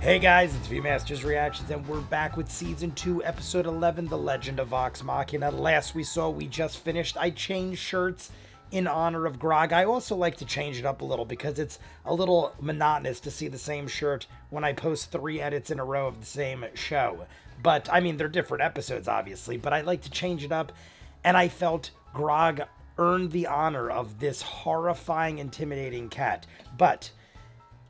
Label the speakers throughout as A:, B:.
A: Hey guys, it's V-Masters Reactions, and we're back with Season 2, Episode 11, The Legend of Vox Machina. Last we saw, we just finished. I changed shirts in honor of Grog. I also like to change it up a little because it's a little monotonous to see the same shirt when I post 3 edits in a row of the same show. But, I mean, they're different episodes, obviously, but I like to change it up, and I felt Grog earned the honor of this horrifying, intimidating cat. But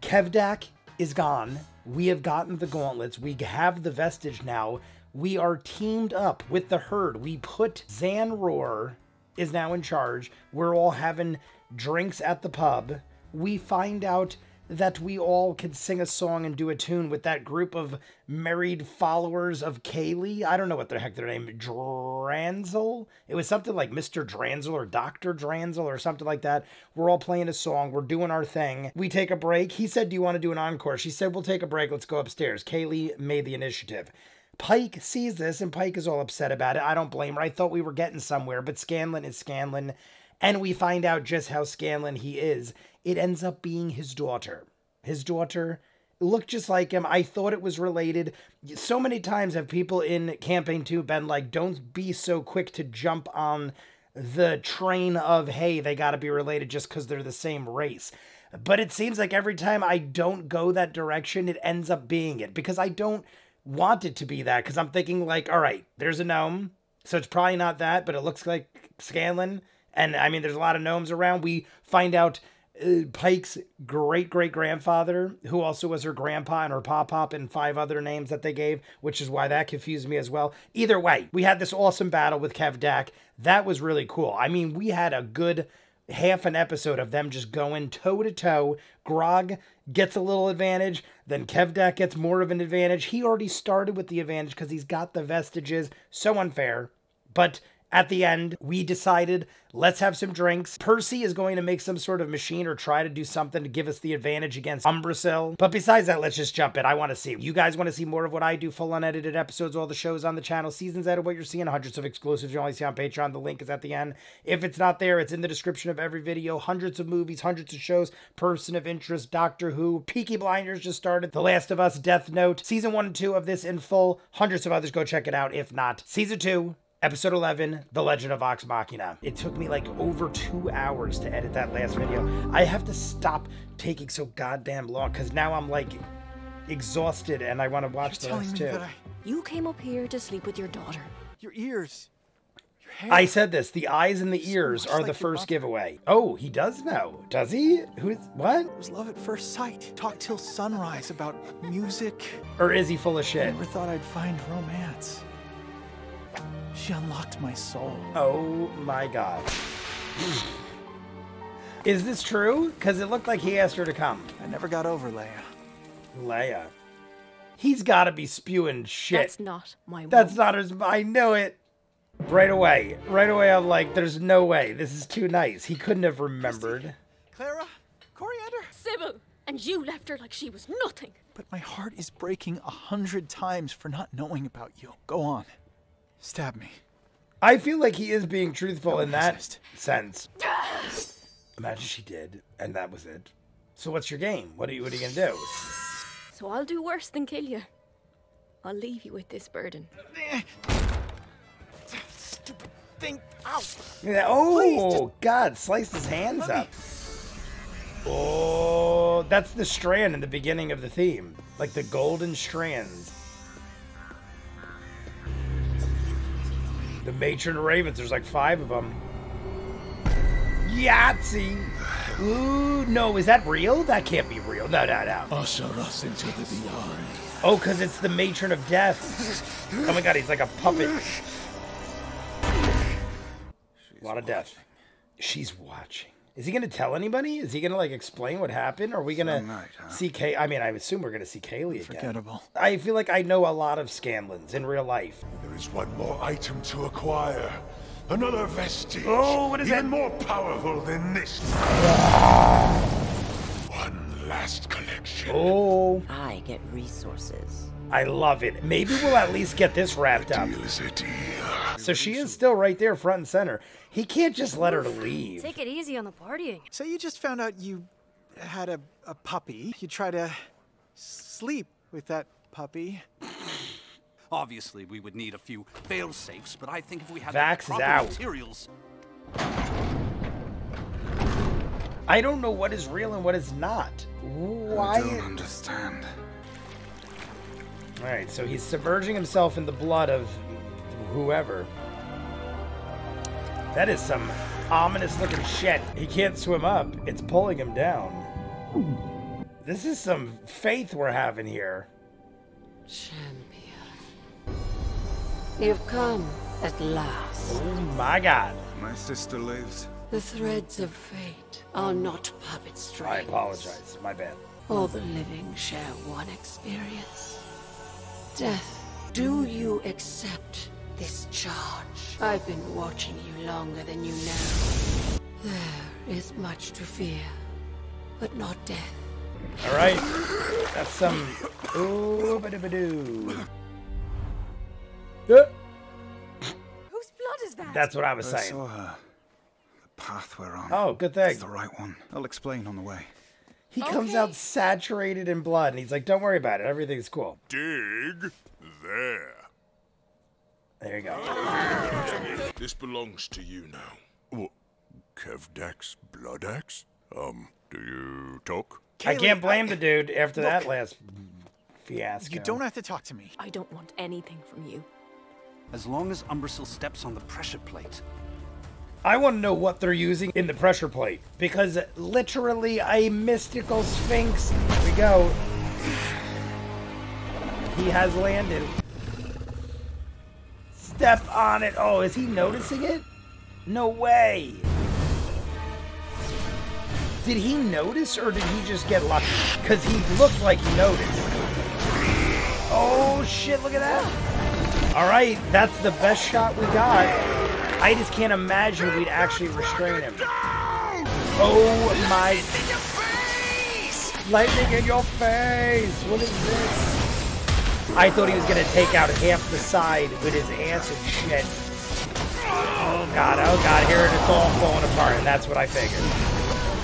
A: Kevdak is gone. We have gotten the gauntlets. We have the vestige now. We are teamed up with the herd. We put Zanroar is now in charge. We're all having drinks at the pub. We find out that we all could sing a song and do a tune with that group of married followers of Kaylee. I don't know what the heck their name is. Dranzel? It was something like Mr. Dranzel or Dr. Dranzel or something like that. We're all playing a song. We're doing our thing. We take a break. He said, do you want to do an encore? She said, we'll take a break. Let's go upstairs. Kaylee made the initiative. Pike sees this, and Pike is all upset about it. I don't blame her. I thought we were getting somewhere, but Scanlan is Scanlan, and we find out just how Scanlan he is. It ends up being his daughter. His daughter looked just like him. I thought it was related. So many times have people in Campaign 2 been like, don't be so quick to jump on the train of, hey, they got to be related just because they're the same race. But it seems like every time I don't go that direction, it ends up being it, because I don't want it to be that, because I'm thinking like, all right, there's a gnome, so it's probably not that, but it looks like Scanlan. And I mean, there's a lot of gnomes around. We find out Pike's great-great-grandfather, who also was her grandpa and her pop-pop and 5 other names that they gave, which is why that confused me as well. Either way, we had this awesome battle with Kevdak. That was really cool. I mean, we had a good half an episode of them just going toe-to-toe. Grog gets a little advantage, then Kevdak gets more of an advantage. He already started with the advantage because he's got the vestiges. So unfair. But at the end, we decided, let's have some drinks. Percy is going to make some sort of machine or try to do something to give us the advantage against Umbrasil. But besides that, let's just jump in. I want to see. You guys want to see more of what I do, full unedited episodes, all the shows on the channel, seasons out of what you're seeing, hundreds of exclusives you only see on Patreon. The link is at the end. If it's not there, it's in the description of every video. Hundreds of movies, hundreds of shows, Person of Interest, Doctor Who, Peaky Blinders just started, The Last of Us, Death Note, Season 1 and 2 of this in full. Hundreds of others. Go check it out. If not, Season 2, Episode 11, The Legend of Vox Machina. It took me like over 2 hours to edit that last video. I have to stop taking so goddamn long because now I'm like exhausted and I want to watch the rest too.
B: You came up here to sleep with your daughter.
C: Your ears. Your hair.
A: I said this. The eyes and the ears are the first giveaway. Oh, he does know. Does he? Who's what?
C: It was love at first sight. Talk till sunrise about music.
A: Or is he full of shit?
C: I never thought I'd find romance. She unlocked my soul.
A: Oh my god. Is this true? Because it looked like he asked her to come.
C: I never got over Leia.
A: Leia. He's got to be spewing shit.
B: That's not my mom.
A: That's not his... I know it. Right away. Right away, I'm like, there's no way. This is too nice. He couldn't have remembered.
C: Clara? Coriander?
B: Sybil! And you left her like she was nothing.
C: But my heart is breaking 100 times for not knowing about you. Go on. Stab me.
A: I feel like he is being truthful in that
C: resist.
A: sense. Imagine she did, and that was it. So what's your game? What are you gonna do?
B: So I'll do worse than kill you. I'll leave you with this burden.
C: Stupid thing. Ow.
A: Yeah, oh, God, sliced his hands up. Oh, that's the strand in the beginning of the theme. Like the golden strands. The matron of ravens, there's like 5 of them. Yahtzee! Ooh, no, is that real? That can't be real. No.
D: Usher us into the beyond.
A: Oh, because it's the matron of death. Oh my god, he's like a puppet. A lot of death. She's watching. Is he going to tell anybody? Is he going to like explain what happened? Or are we going to see Kay? I mean, I assume we're going to see Kaylee again.
C: Forgettable.
A: I feel like I know a lot of Scanlans in real life.
D: There is one more item to acquire. Another vestige.
A: Oh, what is that?
D: Even more powerful than this. One last collection.
A: Oh.
E: I get resources.
A: I love it. Maybe we'll at least get this wrapped up.
D: Deal is a deal.
A: So she is still right there front and center. He can't just let her leave.
B: Take it easy on the partying.
C: So you just found out you had a puppy. You try to sleep with that puppy.
F: Obviously, we would need a few fail-safes, but I think if we had
A: Vax
F: the
A: is
F: proper
A: out.
F: materials...
A: I don't know what is real and what is not. Why?
D: I don't understand.
A: Alright, so he's submerging himself in the blood of whoever. That is some ominous looking shit. He can't swim up. It's pulling him down. This is some faith we're having here.
E: Champion. You've come at last.
A: Oh my god.
D: My sister lives.
E: The threads of fate are not puppet strings.
A: I apologize. My bad.
E: All the living share one experience. Death. Do you accept this charge? I've been watching you longer than you know. There is much to fear, but not death.
A: Alright. That's some... Ooh, ba-doo-ba-doo.
B: Whose blood is that?
A: That's what I was
D: I
A: saying.
D: saw her. The path we're on.
A: Oh, good thing.
D: It's the right one. I'll explain on the way.
A: He comes out saturated in blood, and he's like, don't worry about it. Everything's cool.
D: Dig there.
A: There you go.
D: This belongs to you now. What? Kevdax Bloodaxe? Do you talk?
A: I
C: Kaylee,
A: can't blame the dude after
C: Look,
A: that last fiasco.
C: You don't have to talk to me.
B: I don't want anything from you.
F: As long as Umbrasyl steps on the pressure plate.
A: I want to know what they're using in the pressure plate, because literally a mystical sphinx. Here we go. He has landed. Step on it. Oh, is he noticing it? No way. Did he notice, or did he just get lucky? Because he looked like he noticed. Oh, shit, look at that. All right, that's the best shot we got. I just can't imagine we'd actually restrain him. Oh, my... Lightning in your face. What is this? I thought he was going to take out half the side with his acid shit. Oh, God, here it is all falling apart, and that's what I figured.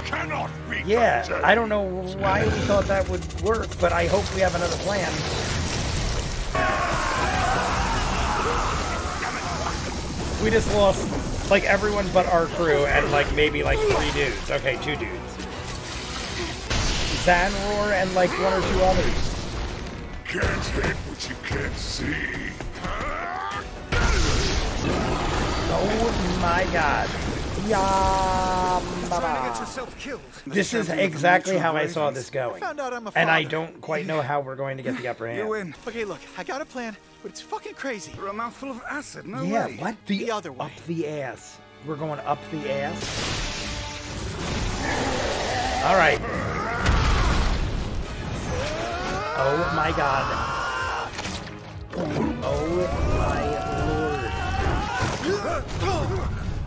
D: Cannot be.
A: Yeah, I don't know why we thought that would work, but I hope we have another plan. We just lost, like, everyone but our crew and, like, maybe, like, 3 dudes. Okay, 2 dudes. Zanroar and, like, 1 or 2 others.
D: Can't hit what you can't see.
A: Oh, my God. This is exactly how I saw this going.
C: Found out I'm a
A: And I
C: father.
A: don't quite know how we're going to get the upper hand.
D: You win.
C: Okay, look, I got a plan, but it's fucking crazy.
D: For a mouthful of acid, no
A: Yeah,
D: way.
A: what?
C: The other way.
A: Up the ass. We're going up the ass? All right. Oh, my God. Oh, my Lord.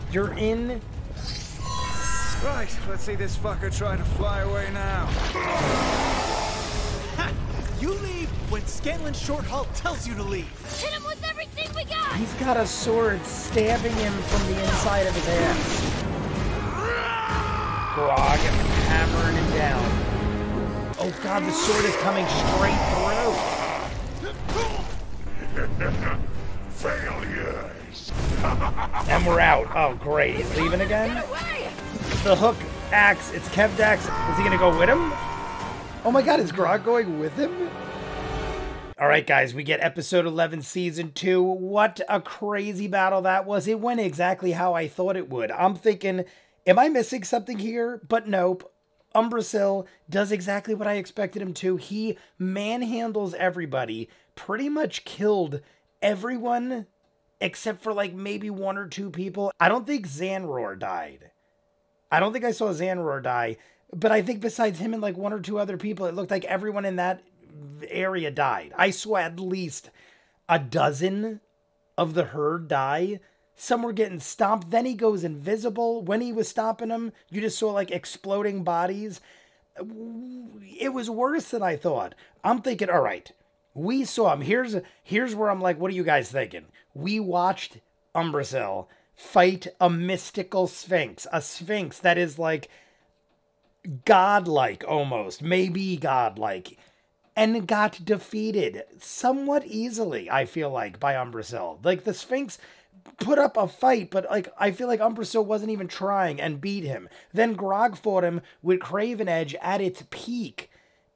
A: You're in...
G: Right, let's see this fucker try to fly away now.
C: Ha! You leave when Scanlan Shorthalt tells you to leave.
B: Hit him with everything we got!
A: He's got a sword stabbing him from the inside of his ass. Grog hammering him down. Oh God, the sword is coming straight through.
D: Failures.
A: And we're out. Oh great, he's leaving again? The hook axe, it's Kevdax. Is he gonna go with him? Oh my God, is Grog going with him? All right, guys, we get episode 11, season 2. What a crazy battle that was. It went exactly how I thought it would. I'm thinking, am I missing something here? But nope. Umbrasyl does exactly what I expected him to. He manhandles everybody, pretty much killed everyone except for like maybe 1 or 2 people. I don't think Zanroar died. I don't think I saw Zanroar die, but I think besides him and like 1 or 2 other people, it looked like everyone in that area died. I saw at least a dozen of the herd die. Some were getting stomped. Then he goes invisible. When he was stomping them, you just saw like exploding bodies. It was worse than I thought. I'm thinking, all right, we saw him. Here's where I'm like, what are you guys thinking? We watched Umbrasyl fight a mystical sphinx. A sphinx that is like godlike almost. Maybe godlike. and got defeated somewhat easily, I feel like, by Umbrasyl. Like, the Sphinx put up a fight, but like I feel like Umbrasyl wasn't even trying and beat him. Then Grog fought him with Craven Edge at its peak,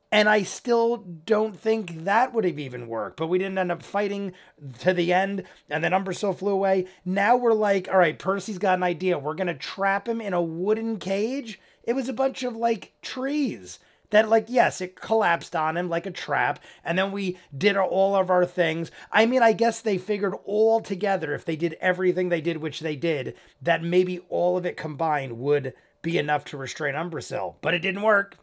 A: and I still don't think that would have even worked. But we didn't end up fighting to the end, and then Umbrasyl flew away. Now we're like, all right, Percy's got an idea. We're gonna trap him in a wooden cage. It was a bunch of like trees that, like, yes, it collapsed on him like a trap, and then we did all of our things. I mean, I guess they figured all together, if they did everything they did, which they did, that maybe all of it combined would be enough to restrain Umbrasyl. But it didn't work.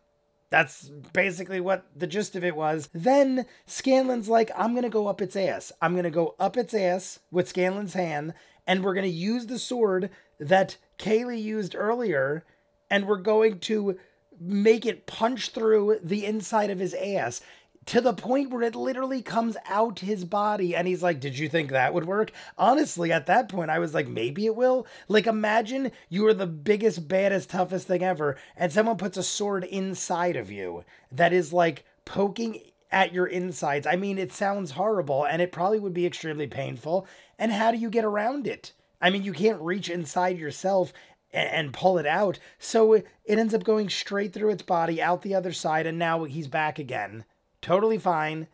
A: That's basically what the gist of it was. Then Scanlan's like, I'm going to go up its ass. I'm going to go up its ass with Scanlan's hand, and we're going to use the sword that Kaylee used earlier, and we're going to make it punch through the inside of his ass to the point where it literally comes out his body. And he's like, did you think that would work? Honestly, at that point, I was like, maybe it will. Like, imagine you are the biggest, baddest, toughest thing ever, and someone puts a sword inside of you that is like poking at your insides. I mean, it sounds horrible, and it probably would be extremely painful. And how do you get around it? I mean, you can't reach inside yourself and pull it out. So it ends up going straight through its body, out the other side, and now he's back again. Totally fine.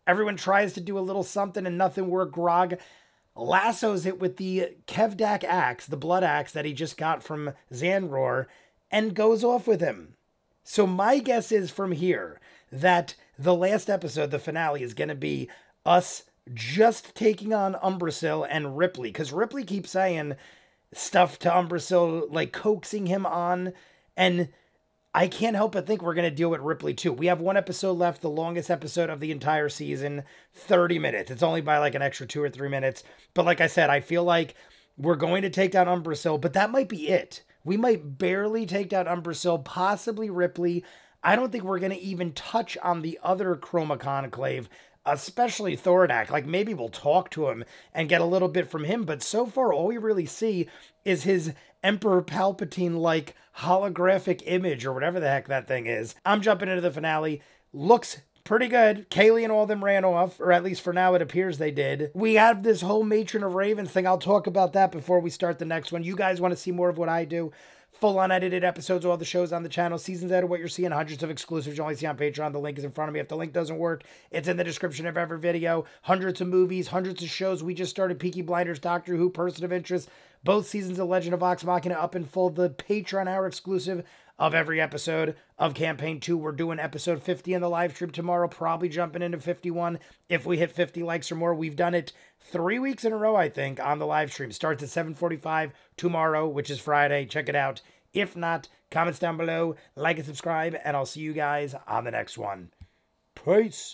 A: Everyone tries to do a little something and nothing works. Grog lassos it with the Kevdak axe, the blood axe that he just got from Xandror, and goes off with him. So my guess is from here that the last episode, the finale, is going to be us just taking on Umbrasyl and Ripley, because Ripley keeps saying stuff to Umbrasyl, like coaxing him on, and I can't help but think we're going to deal with Ripley too. We have one episode left, the longest episode of the entire season, 30 minutes. It's only by like an extra 2 or 3 minutes. But like I said, I feel like we're going to take down Umbrasyl, but that might be it. We might barely take down Umbrasyl, possibly Ripley. I don't think we're going to even touch on the other Chroma Conclave, especially Thordak. Like, maybe we'll talk to him and get a little bit from him, but so far all we really see is his Emperor Palpatine-like holographic image, or whatever the heck that thing is. I'm jumping into the finale. Looks pretty good. Kaylee and all them ran off, or at least for now it appears they did. We have this whole Matron of Ravens thing. I'll talk about that before we start the next one. You guys want to see more of what I do? Full unedited episodes of all the shows on the channel. Seasons out of what you're seeing. Hundreds of exclusives you only see on Patreon. The link is in front of me. If the link doesn't work, it's in the description of every video. Hundreds of movies, hundreds of shows. We just started Peaky Blinders, Doctor Who, Person of Interest. Both seasons of Legend of Vox Machina up in full. The Patreon hour exclusive of every episode of Campaign 2. We're doing episode 50 in the live stream tomorrow. Probably jumping into 51 if we hit 50 likes or more. We've done it 3 weeks in a row, I think, on the live stream. Starts at 7:45 tomorrow, which is Friday. Check it out. If not, comments down below, like and subscribe, and I'll see you guys on the next one. Peace.